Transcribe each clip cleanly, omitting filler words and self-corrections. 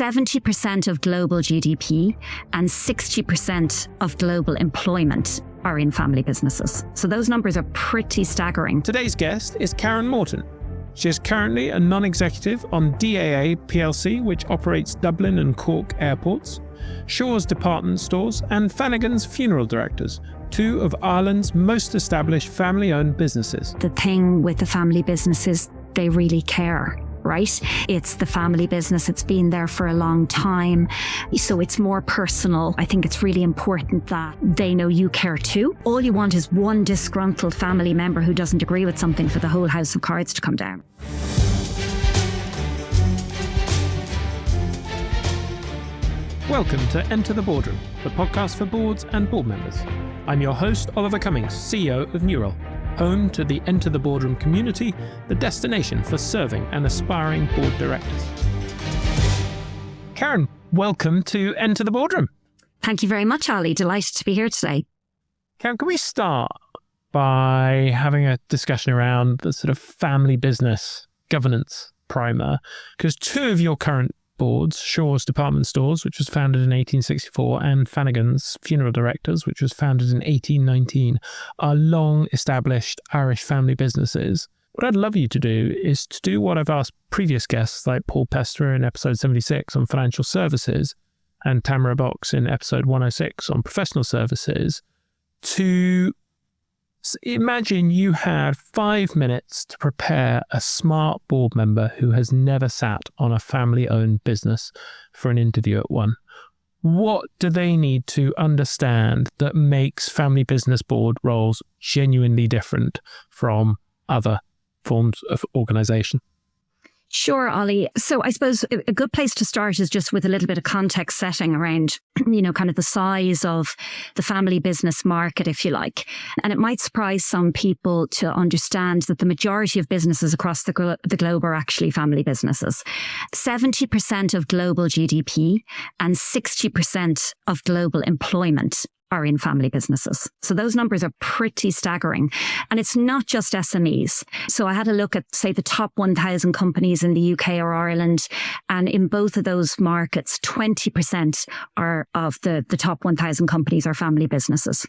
70% of global GDP and 60% of global employment are in family businesses. So those numbers are pretty staggering. Today's guest is Karen Morton. She is currently a non-executive on DAA plc, which operates Dublin and Cork airports, Shaw's department stores, and Fanagans funeral directors, two of Ireland's most established family-owned businesses. The thing with the family businesses, they really care. Right? It's the family business. It's been there for a long time. So it's more personal. I think it's really important that they know you care too. All you want is one disgruntled family member who doesn't agree with something for the whole house of cards to come down. Welcome to Enter the Boardroom, the podcast for boards and board members. I'm your host, Oliver Cummings, CEO of Neural, home to the Enter the Boardroom community, the destination for serving and aspiring board directors. Karen, welcome to Enter the Boardroom. Thank you very much, Ali. Delighted to be here today. Karen, can we start by having a discussion around the sort of family business governance primer? Because two of your current boards, Shaw's department stores, which was founded in 1864, and Fanagans funeral directors, which was founded in 1819, are long-established Irish family businesses. What I'd love you to do is to do what I've asked previous guests like Paul Pester in episode 76 on financial services and Tamara Box in episode 106 on professional services, to imagine you had 5 minutes to prepare a smart board member who has never sat on a family-owned business for an interview at one. What do they need to understand that makes family business board roles genuinely different from other forms of organisation? Sure, Ollie. So I suppose a good place to start is just with a little bit of context setting around, kind of the size of the family business market, if you like. And it might surprise some people to understand that the majority of businesses across the globe are actually family businesses. 70% of global GDP and 60% of global employment are in family businesses. So those numbers are pretty staggering. And it's not just SMEs. So I had a look at, say, the top 1,000 companies in the UK or Ireland. And in both of those markets, 20% of the top 1,000 companies are family businesses.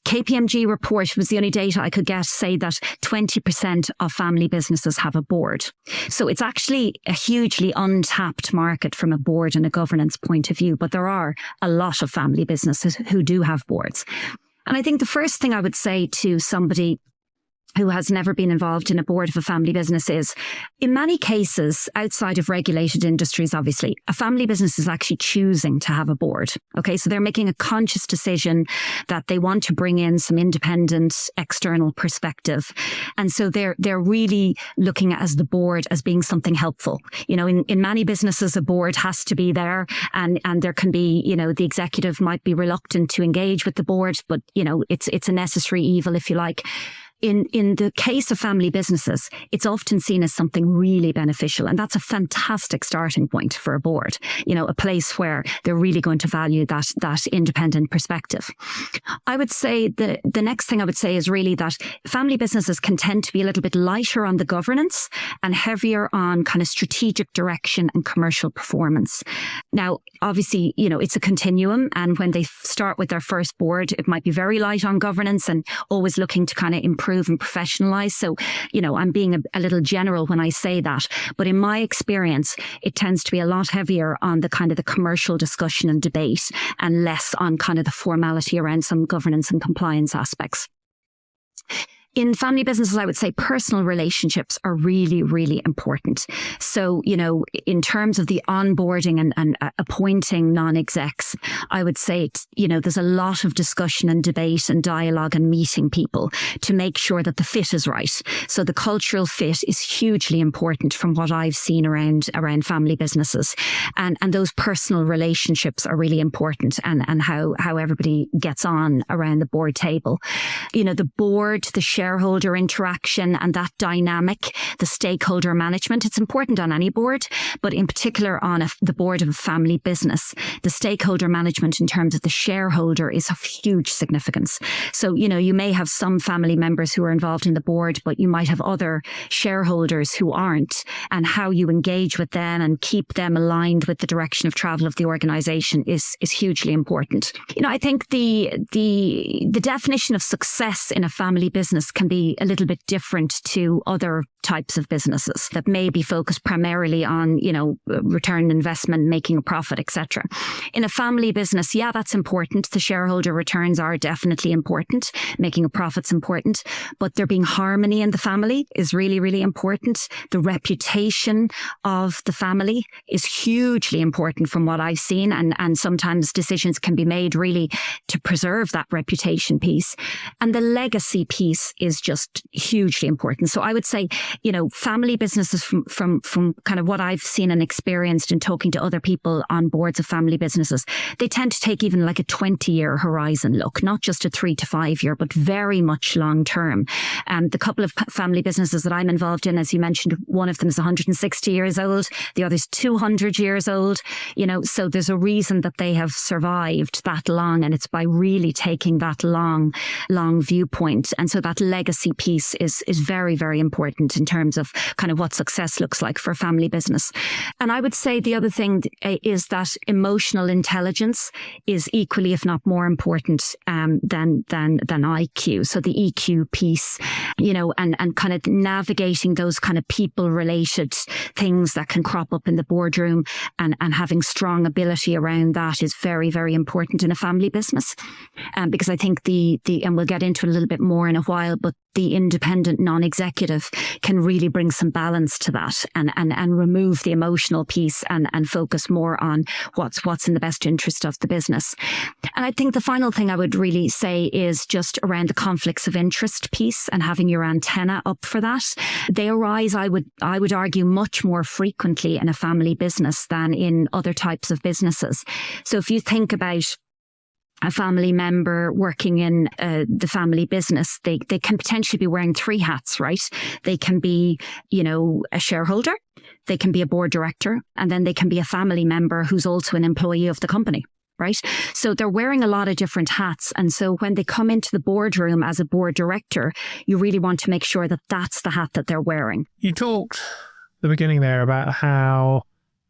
KPMG report was the only data I could get say that 20% of family businesses have a board. So it's actually a hugely untapped market from a board and a governance point of view, but there are a lot of family businesses who do have boards. And I think the first thing I would say to somebody who has never been involved in a board of a family business is, in many cases, outside of regulated industries, obviously, a family business is actually choosing to have a board. Okay, so they're making a conscious decision that they want to bring in some independent external perspective. And so they're really looking at as the board as being something helpful. In many businesses, a board has to be there and there can be, the executive might be reluctant to engage with the board, but, it's a necessary evil, if you like. In the case of family businesses, it's often seen as something really beneficial. And that's a fantastic starting point for a board, a place where they're really going to value that independent perspective. I would say the next thing I would say is really that family businesses can tend to be a little bit lighter on the governance and heavier on kind of strategic direction and commercial performance. Now, obviously, it's a continuum. And when they start with their first board, it might be very light on governance and always looking to kind of improve and professionalize. So, I'm being a little general when I say that, but in my experience, it tends to be a lot heavier on the kind of the commercial discussion and debate and less on kind of the formality around some governance and compliance aspects. In family businesses, I would say personal relationships are really, really important. So, in terms of the onboarding and appointing non-execs, I would say, there's a lot of discussion and debate and dialogue and meeting people to make sure that the fit is right. So the cultural fit is hugely important from what I've seen around family businesses. And those personal relationships are really important and how everybody gets on around the board table. The board, the shareholder interaction and that dynamic, the stakeholder management. It's important on any board, but in particular on the board of a family business. The stakeholder management in terms of the shareholder is of huge significance. So, you may have some family members who are involved in the board, but you might have other shareholders who aren't, and how you engage with them and keep them aligned with the direction of travel of the organization is hugely important. I think the definition of success in a family business can be a little bit different to other types of businesses that may be focused primarily on, return on investment, making a profit, etc. In a family business, yeah, that's important. The shareholder returns are definitely important. Making a profit's important, but there being harmony in the family is really, really important. The reputation of the family is hugely important from what I've seen, and sometimes decisions can be made really to preserve that reputation piece. And the legacy piece is just hugely important. So I would say, family businesses from kind of what I've seen and experienced in talking to other people on boards of family businesses, they tend to take even like a 20-year horizon look, not just a 3 to 5 year, but very much long term. The couple of family businesses that I'm involved in, as you mentioned, one of them is 160 years old, the other's 200 years old, so there's a reason that they have survived that long, and it's by really taking that long viewpoint. And so that legacy piece is very, very important in terms of kind of what success looks like for a family business. And I would say the other thing is that emotional intelligence is equally, if not more important than IQ. So the EQ piece, and kind of navigating those kind of people-related things that can crop up in the boardroom, and having strong ability around that is very, very important in a family business. Because I think and we'll get into it a little bit more in a while, but the independent non-executive can really bring some balance to that and remove the emotional piece and focus more on what's in the best interest of the business. And I think the final thing I would really say is just around the conflicts of interest piece and having your antenna up for that. They arise, I would argue, much more frequently in a family business than in other types of businesses. So if you think about a family member working in the family business, they can potentially be wearing 3 hats, right? They can be, a shareholder, they can be a board director, and then they can be a family member who's also an employee of the company, right? So they're wearing a lot of different hats. And so when they come into the boardroom as a board director, you really want to make sure that that's the hat that they're wearing. You talked at the beginning there about how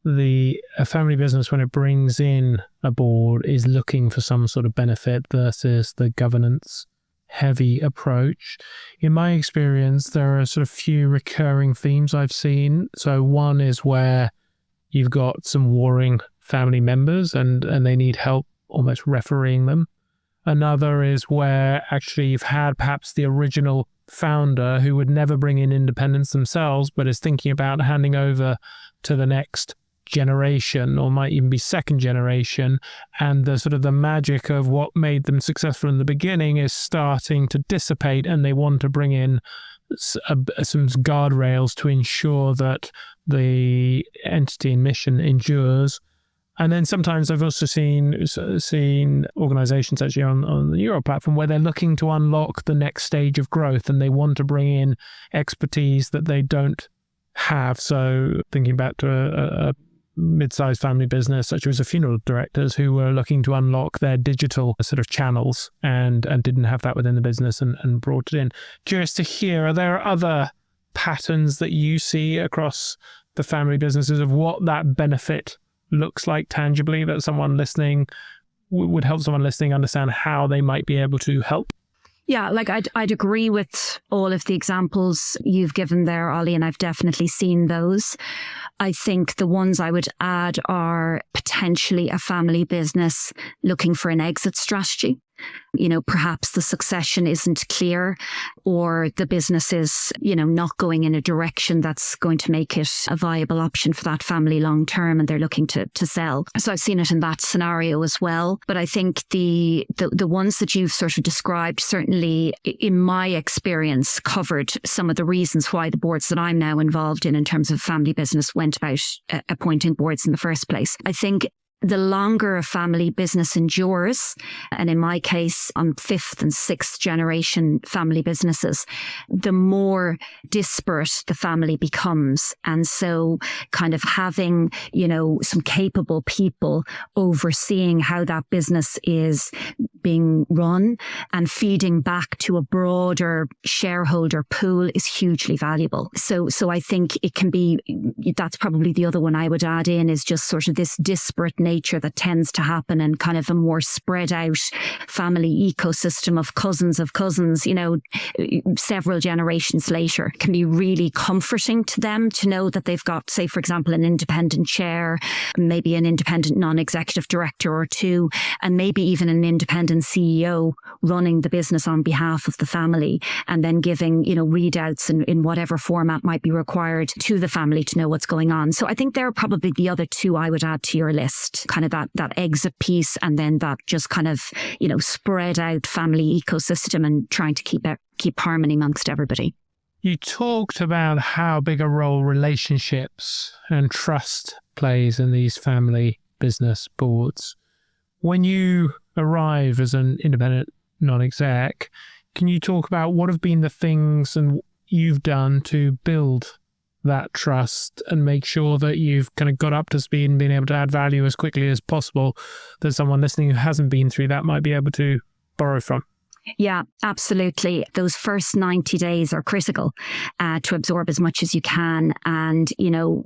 a family business, when it brings in a board, is looking for some sort of benefit versus the governance heavy approach. In my experience, there are sort of few recurring themes I've seen. So one is where you've got some warring family members and they need help almost refereeing them. Another is where actually you've had perhaps the original founder who would never bring in independence themselves, but is thinking about handing over to the next generation, or might even be second generation, and the sort of the magic of what made them successful in the beginning is starting to dissipate, and they want to bring in some guardrails to ensure that the entity and mission endures. And then sometimes I've also seen organizations actually on the Euro platform where they're looking to unlock the next stage of growth, and they want to bring in expertise that they don't have. So thinking back to a mid-sized family business such as a funeral directors who were looking to unlock their digital sort of channels and didn't have that within the business and brought it in. Curious to hear, are there other patterns that you see across the family businesses of what that benefit looks like tangibly, that someone listening would help someone listening understand how they might be able to help? Yeah, like I'd agree with all of the examples you've given there, Ollie, and I've definitely seen those. I think the ones I would add are potentially a family business looking for an exit strategy. Perhaps the succession isn't clear, or the business is, not going in a direction that's going to make it a viable option for that family long term, and they're looking to sell. So I've seen it in that scenario as well. But I think the ones that you've sort of described, certainly in my experience, covered some of the reasons why the boards that I'm now involved in terms of family business went about appointing boards in the first place. I think the longer a family business endures, and in my case, on 5th and 6th generation family businesses, the more disparate the family becomes. And so kind of having, some capable people overseeing how that business is being run and feeding back to a broader shareholder pool is hugely valuable. So I think it can be, that's probably the other one I would add in, is just sort of this disparate nature that tends to happen, and kind of a more spread out family ecosystem of cousins, several generations later, can be really comforting to them to know that they've got, say, for example, an independent chair, maybe an independent non-executive director or two, and maybe even an independent CEO running the business on behalf of the family, and then giving, readouts in whatever format might be required to the family to know what's going on. So I think they're probably the other two I would add to your list, kind of that exit piece, and then that just kind of, spread out family ecosystem and trying to keep harmony amongst everybody. You talked about how big a role relationships and trust plays in these family business boards. When you arrive as an independent non-exec, can you talk about what have been the things and you've done to build that trust and make sure that you've kind of got up to speed and been able to add value as quickly as possible that someone listening who hasn't been through that might be able to borrow from? Yeah, absolutely. Those first 90 days are critical to absorb as much as you can. And,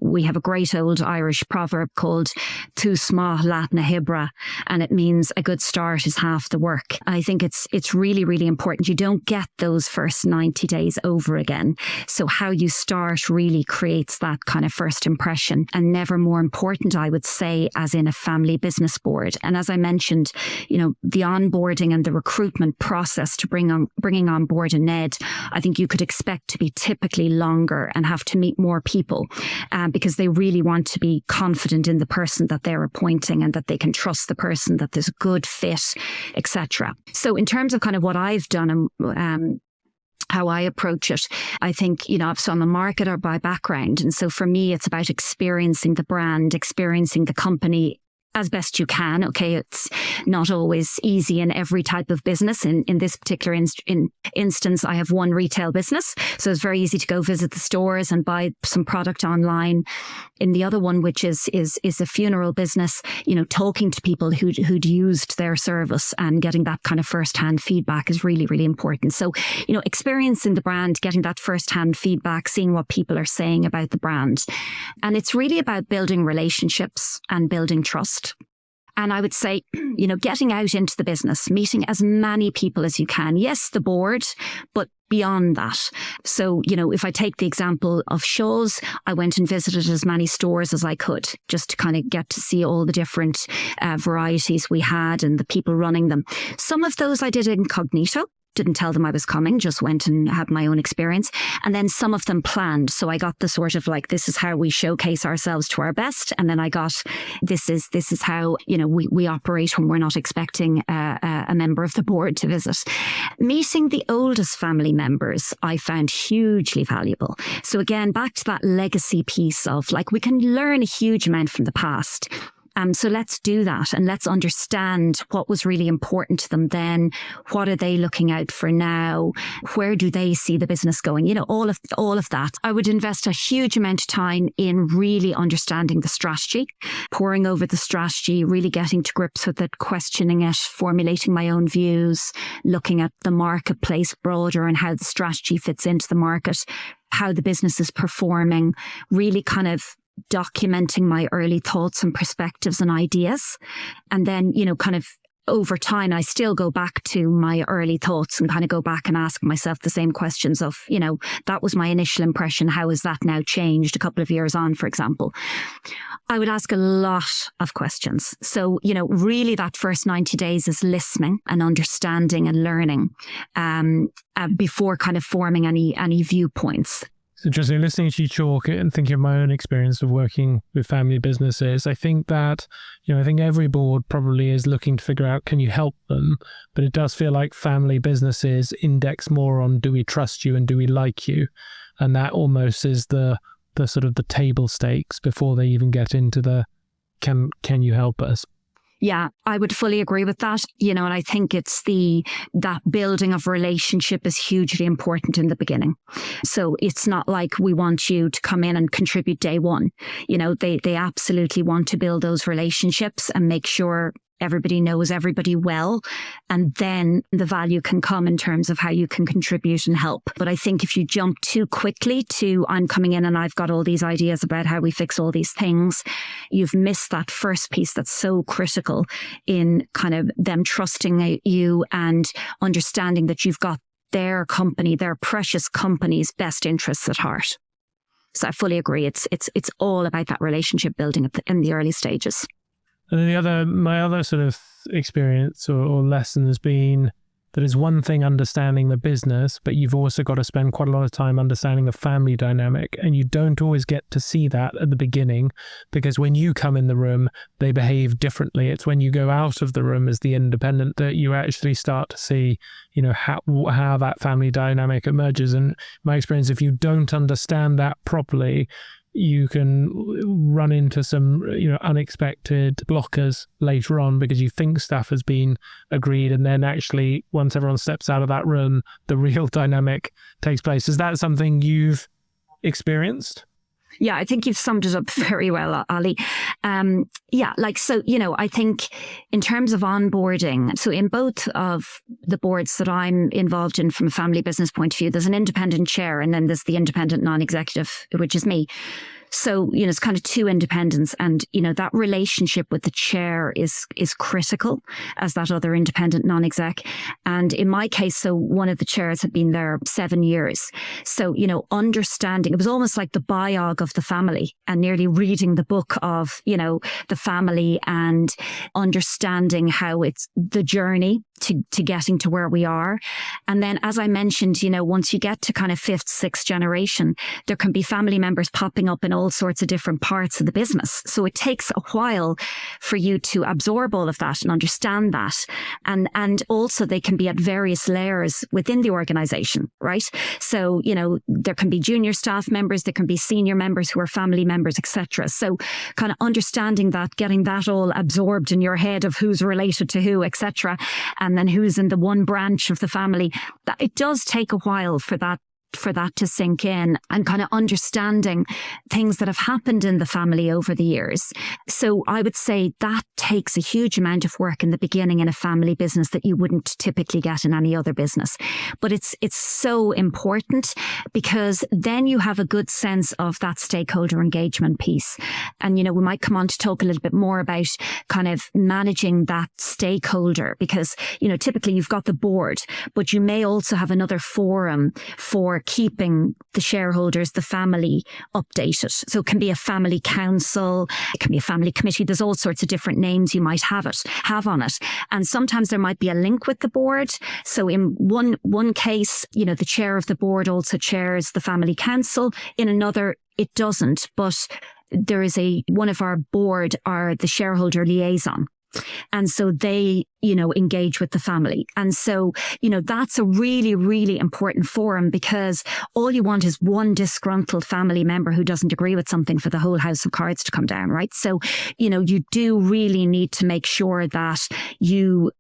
we have a great old Irish proverb called Tu smá leat na hibra, and it means a good start is half the work. I think it's really, really important. You don't get those first 90 days over again. So how you start really creates that kind of first impression, and never more important, I would say, as in a family business board. And as I mentioned, the onboarding and the recruitment process to bringing on board a NED, I think you could expect to be typically longer and have to meet more people because they really want to be confident in the person that they're appointing and that they can trust the person, that there's a good fit, etc. So in terms of kind of what I've done and how I approach it, I think, so I'm a marketer by background. And so for me, it's about experiencing the brand, experiencing the company as best you can. Okay, it's not always easy in every type of business. In this particular instance, I have one retail business, so it's very easy to go visit the stores and buy some product online. In the other one, which is a funeral business, talking to people who'd used their service and getting that kind of first-hand feedback is really, really important. So, experiencing the brand, getting that first-hand feedback, seeing what people are saying about the brand. And it's really about building relationships and building trust. And I would say, getting out into the business, meeting as many people as you can. Yes, the board, but beyond that. So, if I take the example of Shaw's, I went and visited as many stores as I could, just to kind of get to see all the different varieties we had and the people running them. Some of those I did incognito. Didn't tell them I was coming, just went and had my own experience. And then some of them planned. So I got the sort of like, this is how we showcase ourselves to our best. And then I got, this is how, we operate when we're not expecting a member of the board to visit. Meeting the oldest family members, I found hugely valuable. So again, back to that legacy piece of like, we can learn a huge amount from the past. So let's do that, and let's understand what was really important to them then. What are they looking out for now? Where do they see the business going? All of that. I would invest a huge amount of time in really understanding the strategy, poring over the strategy, really getting to grips with it, questioning it, formulating my own views, looking at the marketplace broader and how the strategy fits into the market, how the business is performing, really kind of documenting my early thoughts and perspectives and ideas. And then, kind of over time, I still go back to my early thoughts and kind of go back and ask myself the same questions of, that was my initial impression. How has that now changed a couple of years on, for example? I would ask a lot of questions. So, really that first 90 days is listening and understanding and learning before kind of forming any viewpoints. So just listening to you talk and thinking of my own experience of working with family businesses, I think that, I think every board probably is looking to figure out, can you help them? But it does feel like family businesses index more on, do we trust you and do we like you? And that almost is the sort of the table stakes before they even get into the can you help us? Yeah, I would fully agree with that. And I think it's that building of relationship is hugely important in the beginning. So it's not like we want you to come in and contribute day one. They absolutely want to build those relationships and make sure everybody knows everybody well. And then the value can come in terms of how you can contribute and help. But I think if you jump too quickly to I'm coming in and I've got all these ideas about how we fix all these things, you've missed that first piece that's so critical in kind of them trusting you and understanding that you've got their company, their precious company's best interests at heart. So I fully agree. It's all about that relationship building in the early stages. And then my other sort of experience or lesson has been that it's one thing understanding the business, but you've also got to spend quite a lot of time understanding the family dynamic. And you don't always get to see that at the beginning, because when you come in the room, they behave differently. It's when you go out of the room as the independent that you actually start to see, how that family dynamic emerges. And my experience, if you don't understand that properly, you can run into some, unexpected blockers later on because you think stuff has been agreed, and then actually once everyone steps out of that room, the real dynamic takes place. Is that something you've experienced? Yeah, I think you've summed it up very well, Ali. I think in terms of onboarding, so in both of the boards that I'm involved in from a family business point of view, there's an independent chair and then there's the independent non-executive, which is me. So, it's kind of two independents, and, that relationship with the chair is critical as that other independent non-exec. And in my case, so one of the chairs had been there 7 years. So, understanding, it was almost like the biog of the family and nearly reading the book of, the family and understanding how it's the journey to getting to where we are. And then, as I mentioned, once you get to kind of 5th, 6th generation, there can be family members popping up in all sorts of different parts of the business. So it takes a while for you to absorb all of that and understand that. And also they can be at various layers within the organization, right? So, there can be junior staff members, there can be senior members who are family members, etc. So kind of understanding that, getting that all absorbed in your head of who's related to who, etc. And then who's in the one branch of the family, that it does take a while for that to sink in, and kind of understanding things that have happened in the family over the years. So I would say that takes a huge amount of work in the beginning in a family business that you wouldn't typically get in any other business. But it's so important, because then you have a good sense of that stakeholder engagement piece. And, we might come on to talk a little bit more about kind of managing that stakeholder, because, typically you've got the board, but you may also have another forum for keeping the shareholders, the family, updated. So it can be a family council, it can be a family committee. There's all sorts of different names you might have on it. And sometimes there might be a link with the board. So in one case, the chair of the board also chairs the family council. In another, it doesn't. But there is one of our board are the shareholder liaison. And so they, engage with the family. And so, that's a really, really important forum, because all you want is one disgruntled family member who doesn't agree with something for the whole house of cards to come down, right? So, you do really need to make sure that you,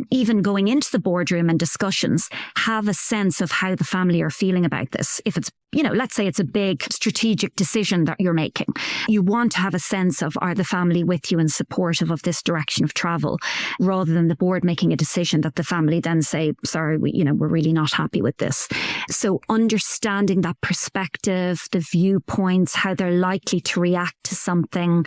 even going into the boardroom and discussions, have a sense of how the family are feeling about this. If it's, let's say it's a big strategic decision that you're making, you want to have a sense of, are the family with you and supportive of this direction of travel, rather than the board making a decision that the family then say, sorry, we're really not happy with this. So understanding that perspective, the viewpoints, how they're likely to react to something,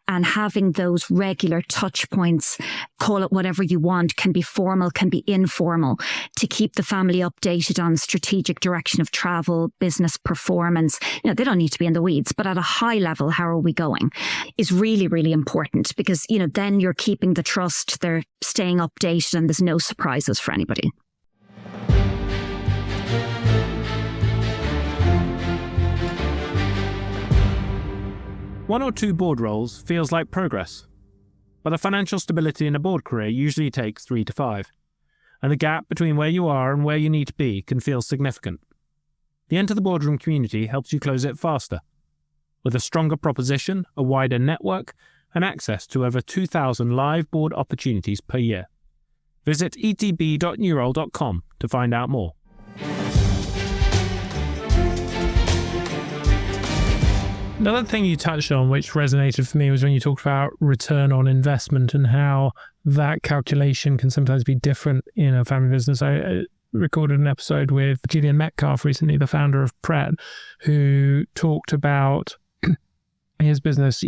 and having those regular touch points, call it whatever you want, can be formal, can be informal, to keep the family updated on strategic direction of travel, business performance. They don't need to be in the weeds, but at a high level, how are we going, is really, really important, because, then you're keeping the trust, they're staying updated, and there's no surprises for anybody. One or two board roles feels like progress, but the financial stability in a board career usually takes 3 to 5, and the gap between where you are and where you need to be can feel significant. The Enter the Boardroom community helps you close it faster. With a stronger proposition, a wider network, and access to over 2,000 live board opportunities per year. Visit etb.newroll.com to find out more. Another thing you touched on, which resonated for me, was when you talked about return on investment and how that calculation can sometimes be different in a family business. I recorded an episode with Gillian Metcalf recently, the founder of Pret, who talked about his business,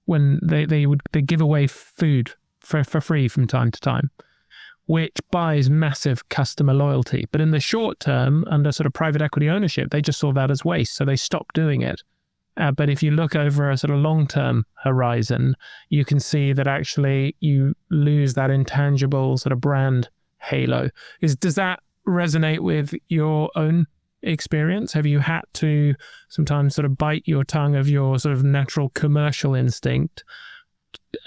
when they give away food for free from time to time, which buys massive customer loyalty. But in the short term, under sort of private equity ownership, they just saw that as waste, so they stopped doing it. But if you look over a sort of long-term horizon, you can see that actually you lose that intangible sort of brand halo. Does that resonate with your own experience? Have you had to sometimes sort of bite your tongue of your sort of natural commercial instinct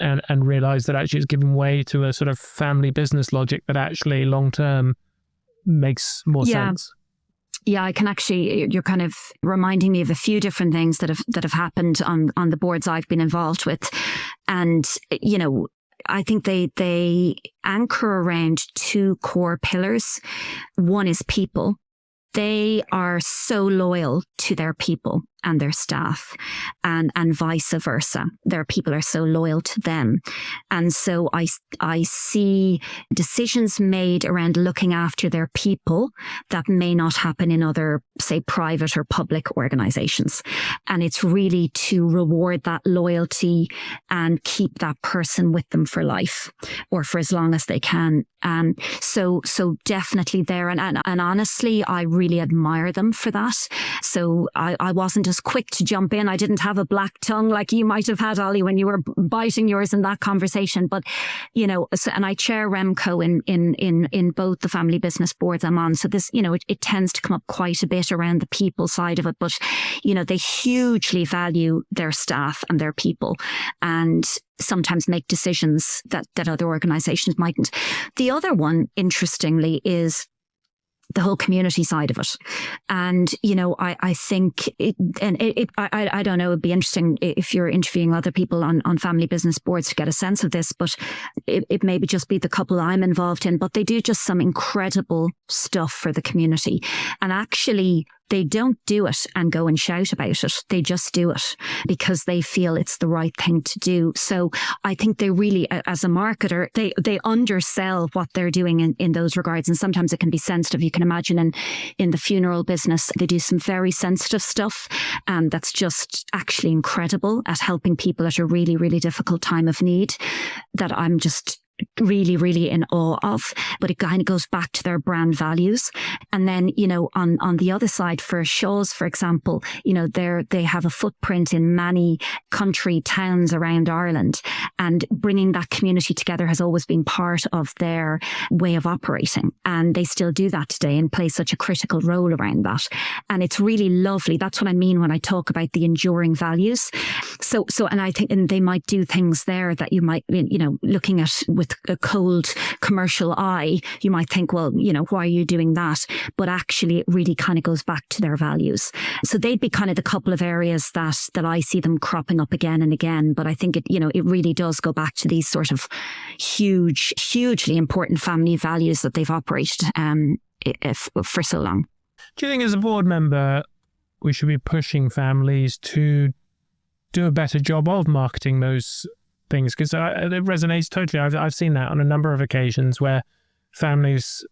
and realize that actually it's giving way to a sort of family business logic that actually long-term makes more sense? Yeah, I can actually, you're kind of reminding me of a few different things that have happened on the boards I've been involved with. And, I think they anchor around two core pillars. One is people. They are so loyal to their people and their staff, and vice versa. Their people are so loyal to them. And so I see decisions made around looking after their people that may not happen in other, say, private or public organizations. And it's really to reward that loyalty and keep that person with them for life or for as long as they can. So definitely there. And honestly, I really admire them for that. So I wasn't as quick to jump in. I didn't have a black tongue like you might have had, Ollie, when you were biting yours in that conversation. But, and I chair Remco in both the family business boards I'm on. So this, it tends to come up quite a bit around the people side of it. But, they hugely value their staff and their people, and sometimes make decisions that other organizations mightn't. The other one, interestingly, is the whole community side of it. And, I think I don't know, it'd be interesting if you're interviewing other people on family business boards to get a sense of this, but it maybe just be the couple I'm involved in, but they do just some incredible stuff for the community. And actually, they don't do it and go and shout about it. They just do it because they feel it's the right thing to do. So I think they really, as a marketer, they undersell what they're doing in those regards. And sometimes it can be sensitive. You can imagine in the funeral business, they do some very sensitive stuff. That's just actually incredible at helping people at a really, really difficult time of need that I'm just really, really in awe of. But it kind of goes back to their brand values. And then, on the other side, for Shaw's, for example, they have a footprint in many country towns around Ireland, and bringing that community together has always been part of their way of operating. And they still do that today and play such a critical role around that. And it's really lovely. That's what I mean when I talk about the enduring values. So, and I think, and they might do things there that you might, looking at with a cold commercial eye, you might think, well, why are you doing that? But actually, it really kind of goes back to their values. So they'd be kind of the couple of areas that I see them cropping up again and again. But I think it really does go back to these sort of hugely important family values that they've operated for so long. Do you think as a board member, we should be pushing families to do a better job of marketing those things? Because it resonates totally. I've seen that on a number of occasions where families,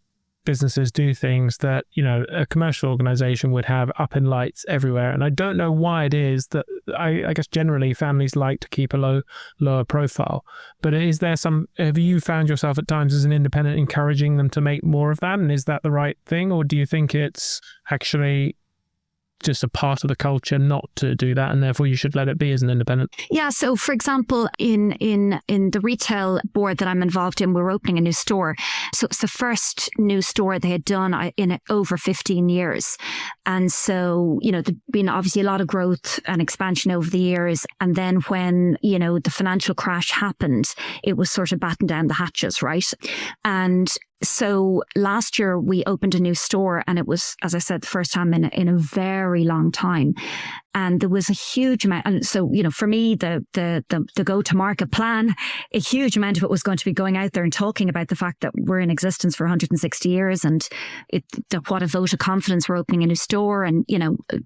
businesses do things that, a commercial organization would have up in lights everywhere. And I don't know why it is that I guess generally families like to keep a lower profile. But have you found yourself at times as an independent encouraging them to make more of that? And is that the right thing? Or do you think it's actually just a part of the culture not to do that, and therefore you should let it be as an independent? Yeah. So, for example, in the retail board that I'm involved in, we're opening a new store. So it's the first new store they had done in over 15 years. And so, there's been obviously a lot of growth and expansion over the years. And then when, the financial crash happened, it was sort of batten down the hatches, right? And So last year we opened a new store, and it was, as I said, the first time in a very long time. And there was a huge amount. And so, for me, the go-to-market plan, a huge amount of it was going to be going out there and talking about the fact that we're in existence for 160 years and what a vote of confidence we're opening a new store, and,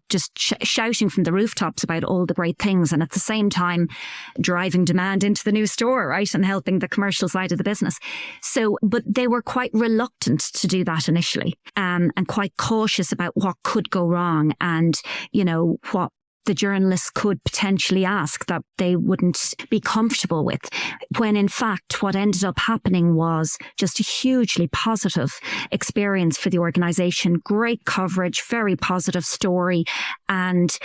just shouting from the rooftops about all the great things. And at the same time, driving demand into the new store, right? And helping the commercial side of the business. So, but they were quite reluctant to do that initially, and quite cautious about what could go wrong, and, what the journalists could potentially ask that they wouldn't be comfortable with, when in fact what ended up happening was just a hugely positive experience for the organisation. Great coverage, very positive story, and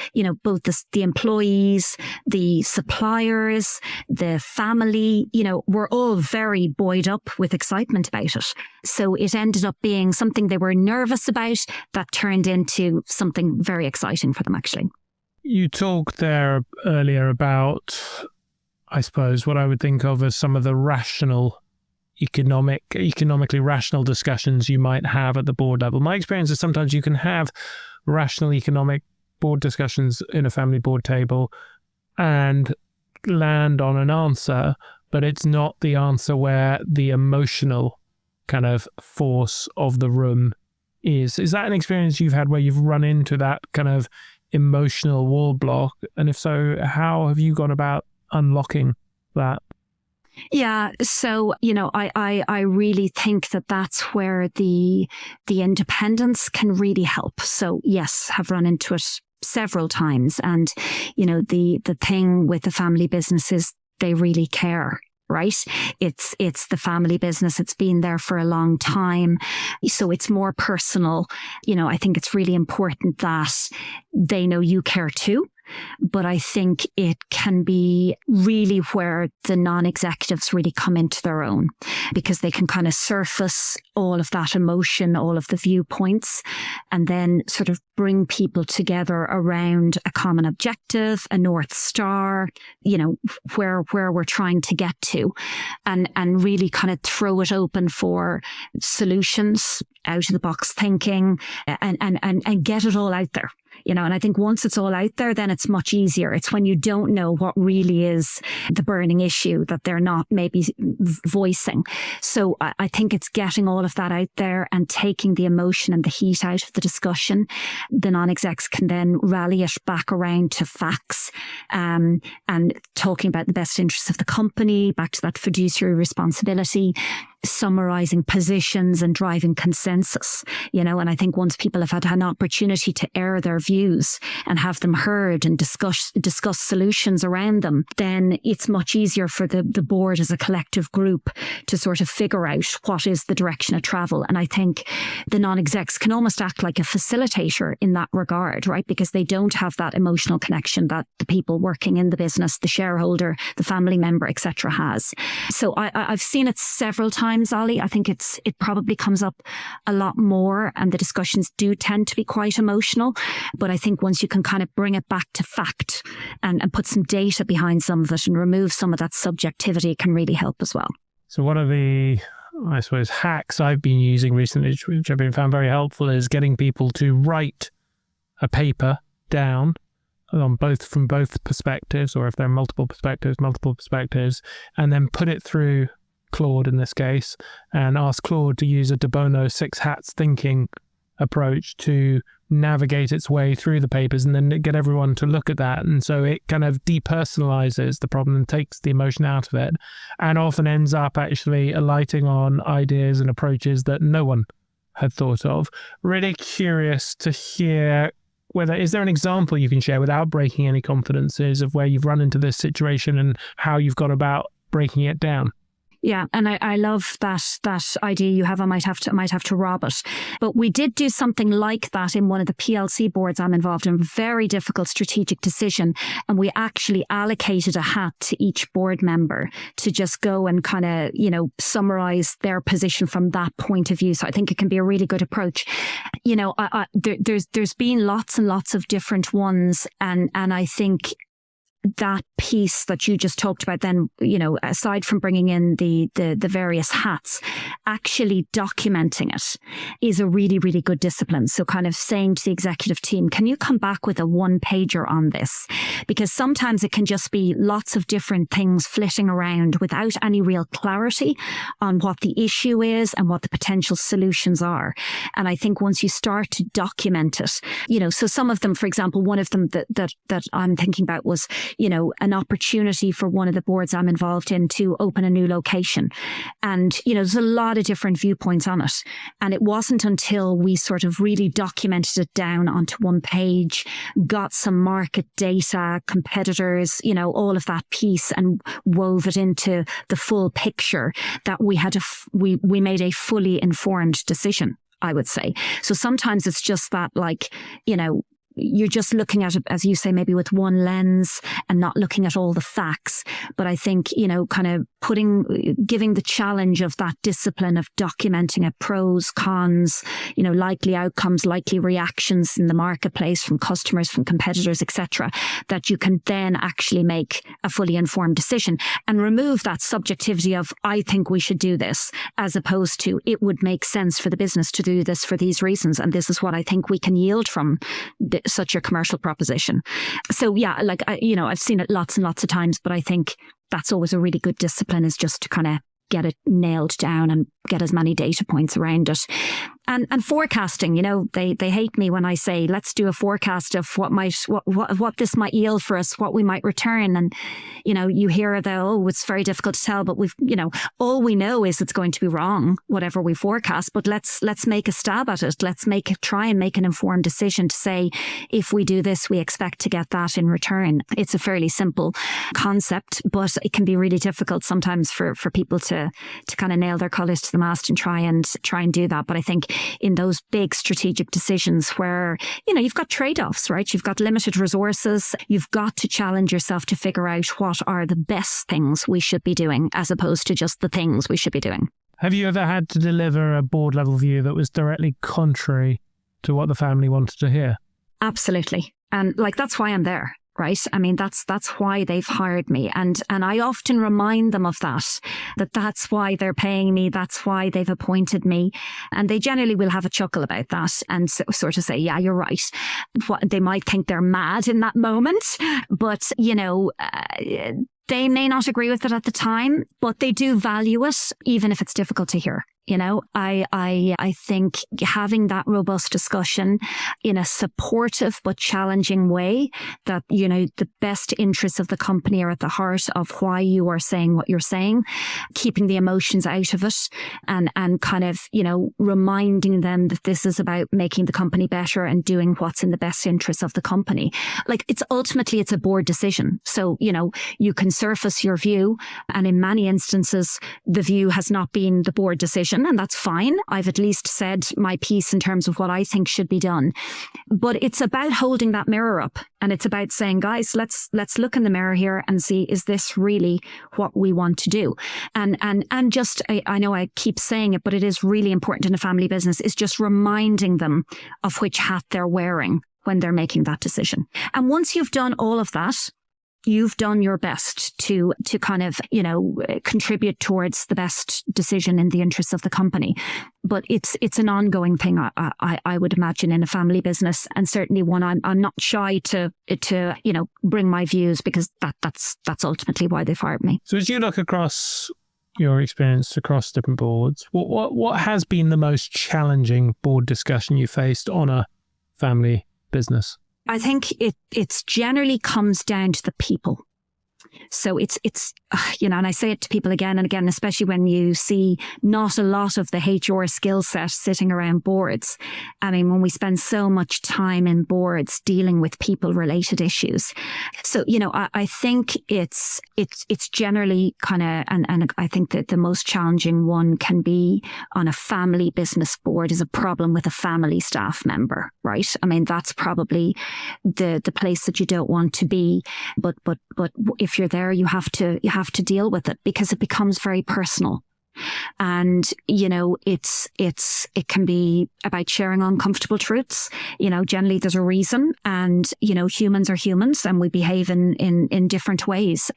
both the employees, the suppliers, the family, were all very buoyed up with excitement about it. So it ended up being something they were nervous about that turned into something very exciting for them, actually. You talked there earlier about, I suppose, what I would think of as some of the economically rational discussions you might have at the board level. My experience is sometimes you can have rational economic board discussions in a family board table and land on an answer, but it's not the answer where the emotional kind of force of the room is. Is that an experience you've had where you've run into that kind of emotional wall block? And if so, how have you gone about unlocking that? Yeah, so I really think that that's where the independence can really help. So yes, have run into it several times, and the thing with the family business is they really care. Right? It's the family business. It's been there for a long time. So it's more personal. I think it's really important that they know you care too. But I think it can be really where the non-executives really come into their own, because they can kind of surface all of that emotion, all of the viewpoints, and then sort of bring people together around a common objective, a North Star, where we're trying to get to, and really kind of throw it open for solutions, out of the box thinking, and get it all out there. And I think once it's all out there, then it's much easier. It's when you don't know what really is the burning issue that they're not maybe voicing. So I think it's getting all of that out there and taking the emotion and the heat out of the discussion. The non-execs can then rally it back around to facts, and talking about the best interests of the company, back to that fiduciary responsibility, summarising positions and driving consensus, and I think once people have had an opportunity to air their views and have them heard and discuss solutions around them, then it's much easier for the board as a collective group to sort of figure out what is the direction of travel. And I think the non-execs can almost act like a facilitator in that regard, right? Because they don't have that emotional connection that the people working in the business, the shareholder, the family member, etc. has. So I've seen it several times, Ollie. I think it probably comes up a lot more, and the discussions do tend to be quite emotional. But I think once you can kind of bring it back to fact and put some data behind some of it and remove some of that subjectivity, it can really help as well. So one of the, I suppose, hacks I've been using recently, which I've been found very helpful, is getting people to write a paper down from both perspectives, or if there are multiple perspectives, and then put it through Claude in this case, and ask Claude to use a de Bono 6 hats thinking approach to navigate its way through the papers, and then get everyone to look at that. And so it kind of depersonalizes the problem and takes the emotion out of it, and often ends up actually alighting on ideas and approaches that no one had thought of. Really curious to hear is there an example you can share without breaking any confidences of where you've run into this situation and how you've gone about breaking it down? Yeah, and I love that idea you have. I might have to rob it. But we did do something like that in one of the PLC boards I'm involved in. Very difficult strategic decision, and we actually allocated a hat to each board member to just go and kind of summarize their position from that point of view. So I think it can be a really good approach. There's been lots and lots of different ones, and I think that piece that you just talked about then, aside from bringing in the various hats, actually documenting it is a really, really good discipline. So kind of saying to the executive team, can you come back with a one-pager on this? Because sometimes it can just be lots of different things flitting around without any real clarity on what the issue is and what the potential solutions are. And I think once you start to document it, so some of them, for example, one of them that I'm thinking about was, an opportunity for one of the boards I'm involved in to open a new location. And, there's a lot of different viewpoints on it. And it wasn't until we sort of really documented it down onto one page, got some market data, competitors, all of that piece, and wove it into the full picture, that we had we made a fully informed decision, I would say. So sometimes it's just that, you're just looking at it, as you say, maybe with one lens and not looking at all the facts. But I think, kind of giving the challenge of that discipline of documenting it, pros, cons, likely outcomes, likely reactions in the marketplace from customers, from competitors, etc., that you can then actually make a fully informed decision and remove that subjectivity of, I think we should do this, as opposed to, it would make sense for the business to do this for these reasons. And this is what I think we can yield from such a commercial proposition. So yeah, I've seen it lots and lots of times, but I think that's always a really good discipline, is just to kind of get it nailed down and get as many data points around it. And forecasting, they hate me when I say, let's do a forecast of what this might yield for us, what we might return. And, you hear it's very difficult to tell, but all we know is it's going to be wrong, whatever we forecast, but let's make a stab at it. Let's try and make an informed decision to say, if we do this, we expect to get that in return. It's a fairly simple concept, but it can be really difficult sometimes for people to kind of nail their colours to the mast and try and do that. But I think in those big strategic decisions where, you've got trade-offs, right? You've got limited resources. You've got to challenge yourself to figure out what are the best things we should be doing, as opposed to just the things we should be doing. Have you ever had to deliver a board level view that was directly contrary to what the family wanted to hear? Absolutely. And that's why I'm there. Right. I mean, that's why they've hired me. And I often remind them of that's why they're paying me. That's why they've appointed me. And they generally will have a chuckle about that and sort of say, yeah, you're right. They might think they're mad in that moment, but, they may not agree with it at the time, but they do value it, even if it's difficult to hear. I think having that robust discussion in a supportive but challenging way, that, the best interests of the company are at the heart of why you are saying what you're saying, keeping the emotions out of it, and kind of, reminding them that this is about making the company better and doing what's in the best interests of the company. It's a board decision. So, you can surface your view, and in many instances, the view has not been the board decision. And that's fine. I've at least said my piece in terms of what I think should be done. But it's about holding that mirror up, and it's about saying, guys, let's look in the mirror here and see, is this really what we want to do? And just, I know I keep saying it, but it is really important in a family business, is just reminding them of which hat they're wearing when they're making that decision. And once you've done all of that, you've done your best to kind of, contribute towards the best decision in the interests of the company. But it's an ongoing thing, I would imagine, in a family business, and certainly one I'm not shy to bring my views, because that's ultimately why they fired me. So as you look across your experience across different boards, what has been the most challenging board discussion you faced on a family business? I think it's generally comes down to the people. So it's and I say it to people again and again, especially when you see not a lot of the HR skill set sitting around boards. I mean, when we spend so much time in boards dealing with people related issues. So, I think it's generally kind of, and I think that the most challenging one can be on a family business board is a problem with a family staff member, right? I mean, that's probably the place that you don't want to be, but if you're there, you have to deal with it, because it becomes very personal. And, it can be about sharing uncomfortable truths. Generally there's a reason, and, humans are humans and we behave in different ways.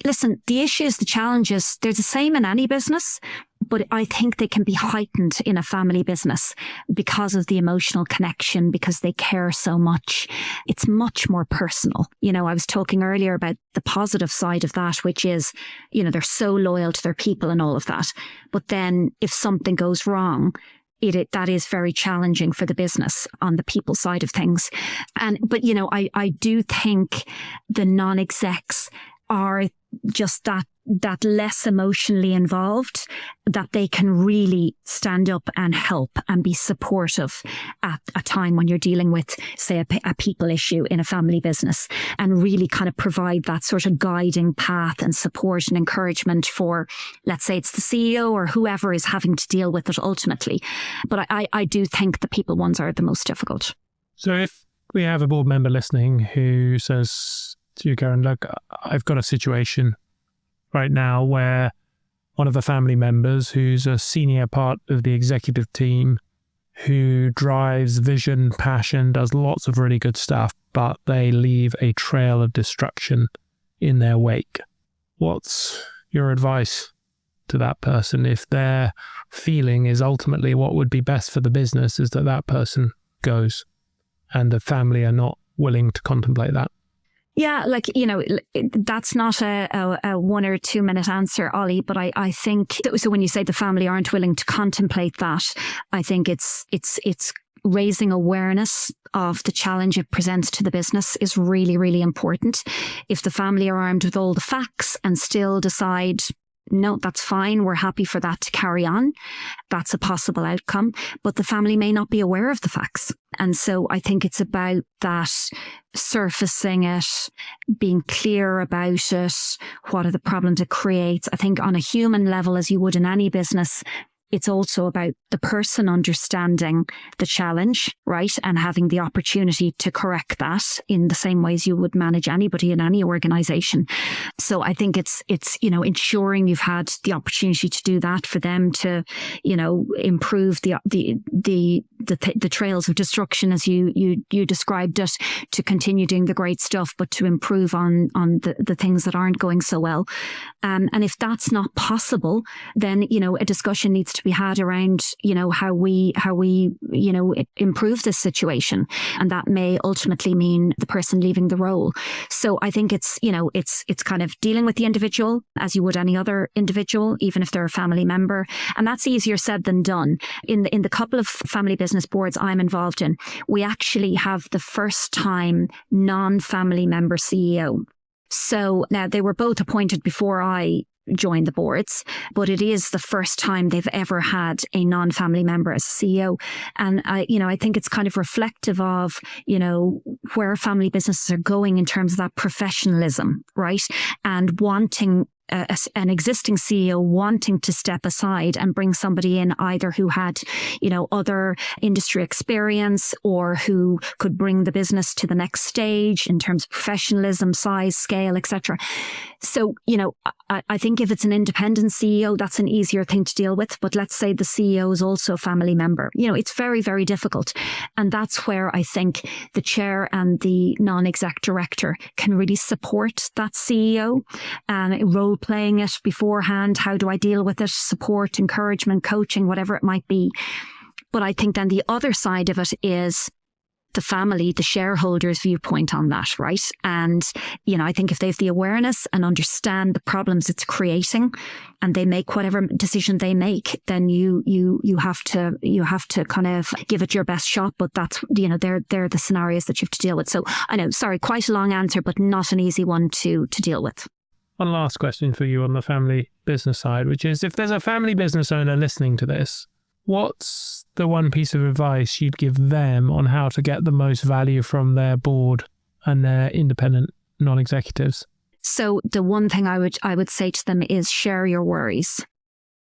Listen, the issues, the challenges, they're the same in any business, but I think they can be heightened in a family business because of the emotional connection, because they care so much. It's much more personal. I was talking earlier about the positive side of that, which is, they're so loyal to their people and all of that. But then if something goes wrong, that is very challenging for the business on the people side of things. But I do think the non-execs are just that less emotionally involved, that they can really stand up and help and be supportive at a time when you're dealing with, say, a people issue in a family business, and really kind of provide that sort of guiding path and support and encouragement for, let's say it's the CEO or whoever is having to deal with it ultimately. But I do think the people ones are the most difficult. So if we have a board member listening who says to you, Karen, look, I've got a situation right now where one of the family members, who's a senior part of the executive team, who drives vision, passion, does lots of really good stuff, but they leave a trail of destruction in their wake. What's your advice to that person if their feeling is ultimately what would be best for the business is that person goes and the family are not willing to contemplate that? Yeah, that's not a 1 or 2 minute answer, Ollie, but I think, so when you say the family aren't willing to contemplate that, I think it's raising awareness of the challenge it presents to the business is really, really important. If the family are armed with all the facts and still decide, no, that's fine, we're happy for that to carry on, that's a possible outcome, but the family may not be aware of the facts. And so I think it's about that, surfacing it, being clear about it, what are the problems it creates. I think on a human level, as you would in any business, it's also about the person understanding the challenge, right? And having the opportunity to correct that in the same ways you would manage anybody in any organization. So I think it's ensuring you've had the opportunity to do that for them to, improve the trails of destruction as you described it, to continue doing the great stuff, but to improve on the things that aren't going so well. And if that's not possible, then, a discussion needs to be had around, how we improve this situation. And that may ultimately mean the person leaving the role. So I think it's kind of dealing with the individual as you would any other individual, even if they're a family member. And that's easier said than done. In the couple of family business boards I'm involved in, we actually have the first time non-family member CEO. So now they were both appointed before I joined the boards, but it is the first time they've ever had a non-family member as CEO. And I think it's kind of reflective of, where family businesses are going in terms of that professionalism, right? And wanting an existing CEO wanting to step aside and bring somebody in either who had, other industry experience or who could bring the business to the next stage in terms of professionalism, size, scale, etc. So, I think if it's an independent CEO, that's an easier thing to deal with. But let's say the CEO is also a family member. It's very, very difficult. And that's where I think the chair and the non-exec director can really support that CEO and role playing it beforehand. How do I deal with it? Support, encouragement, coaching, whatever it might be. But I think then the other side of it is the family, the shareholders' viewpoint on that, right? And, I think if they have the awareness and understand the problems it's creating and they make whatever decision they make, then you have to kind of give it your best shot. But that's, they're the scenarios that you have to deal with. So I know, sorry, quite a long answer, but not an easy one to deal with. One last question for you on the family business side, which is if there's a family business owner listening to this, what's the one piece of advice you'd give them on how to get the most value from their board and their independent non-executives? So the one thing I would say to them is share your worries.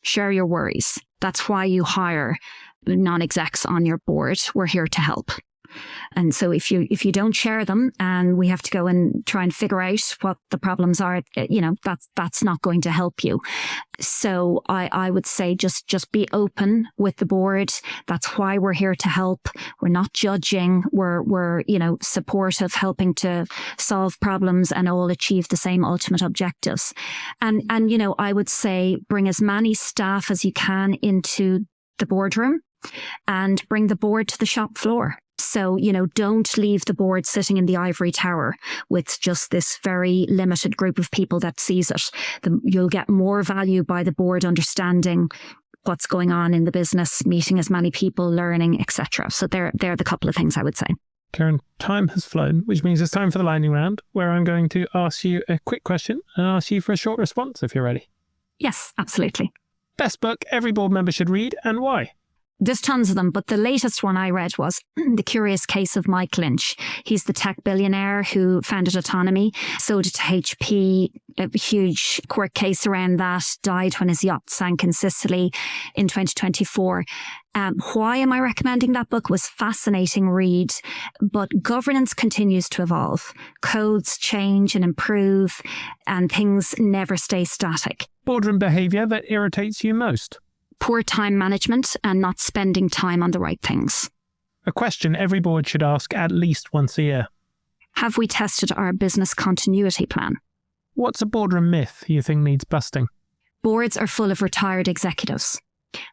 Share your worries. That's why you hire non-execs on your board. We're here to help. And so if you don't share them and we have to go and try and figure out what the problems are, that's not going to help you. So I would say just be open with the board. That's why we're here to help. We're not judging. We're supportive, helping to solve problems and all achieve the same ultimate objectives. And I would say bring as many staff as you can into the boardroom and bring the board to the shop floor. So, don't leave the board sitting in the ivory tower with just this very limited group of people that sees it. You'll get more value by the board understanding what's going on in the business, meeting as many people, learning, etc. So they're the couple of things I would say. Karen, time has flown, which means it's time for the lightning round, where I'm going to ask you a quick question and ask you for a short response if you're ready. Yes, absolutely. Best book every board member should read and why? There's tons of them, but the latest one I read was The Curious Case of Mike Lynch. He's the tech billionaire who founded Autonomy, sold it to HP, a huge court case around that, died when his yacht sank in Sicily in 2024. Why am I recommending that book? Was fascinating read, but governance continues to evolve. Codes change and improve, and things never stay static. Boardroom behaviour that irritates you most? Poor time management and not spending time on the right things. A question every board should ask at least once a year. Have we tested our business continuity plan? What's a boardroom myth you think needs busting? Boards are full of retired executives.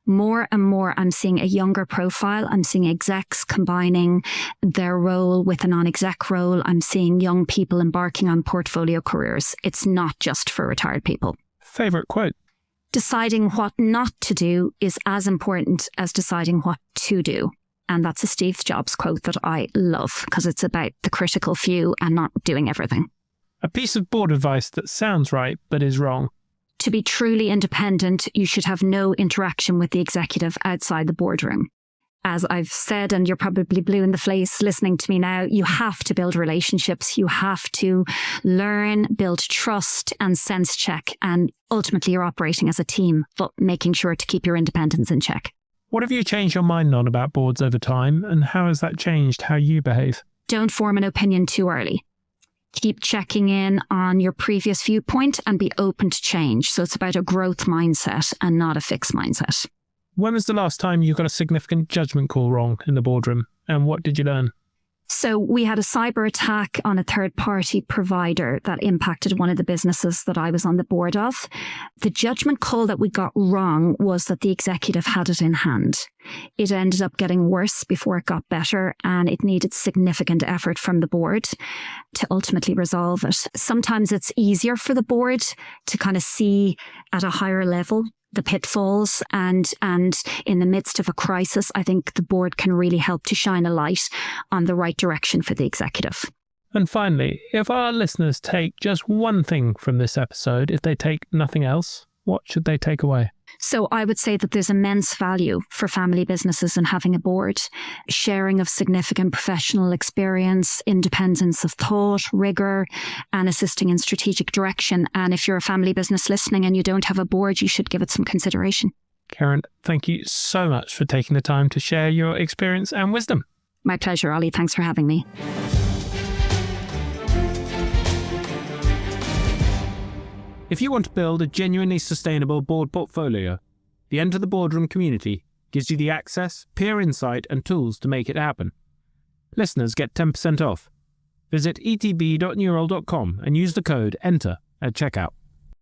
More and more, I'm seeing a younger profile. I'm seeing execs combining their role with a non-exec role. I'm seeing young people embarking on portfolio careers. It's not just for retired people. Favourite quote? Deciding what not to do is as important as deciding what to do. And that's a Steve Jobs quote that I love because it's about the critical few and not doing everything. A piece of board advice that sounds right but is wrong. To be truly independent, you should have no interaction with the executive outside the boardroom. As I've said, and you're probably blue in the face listening to me now, you have to build relationships. You have to learn, build trust and sense check. And ultimately, you're operating as a team, but making sure to keep your independence in check. What have you changed your mind on about boards over time, and how has that changed how you behave? Don't form an opinion too early. Keep checking in on your previous viewpoint and be open to change. So it's about a growth mindset and not a fixed mindset. When was the last time you got a significant judgment call wrong in the boardroom, and what did you learn? So we had a cyber attack on a third-party provider that impacted one of the businesses that I was on the board of. The judgment call that we got wrong was that the executive had it in hand. It ended up getting worse before it got better, and it needed significant effort from the board to ultimately resolve it. Sometimes it's easier for the board to kind of see at a higher level the pitfalls, and in the midst of a crisis, I think the board can really help to shine a light on the right direction for the executive. And finally, if our listeners take just one thing from this episode, if they take nothing else, what should they take away? So I would say that there's immense value for family businesses in having a board, sharing of significant professional experience, independence of thought, rigor, and assisting in strategic direction. And if you're a family business listening and you don't have a board, you should give it some consideration. Karen, thank you so much for taking the time to share your experience and wisdom. My pleasure, Ollie. Thanks for having me. If you want to build a genuinely sustainable board portfolio, the Enter the Boardroom community gives you the access, peer insight, and tools to make it happen. Listeners get 10% off. Visit etb.neural.com and use the code ENTER at checkout.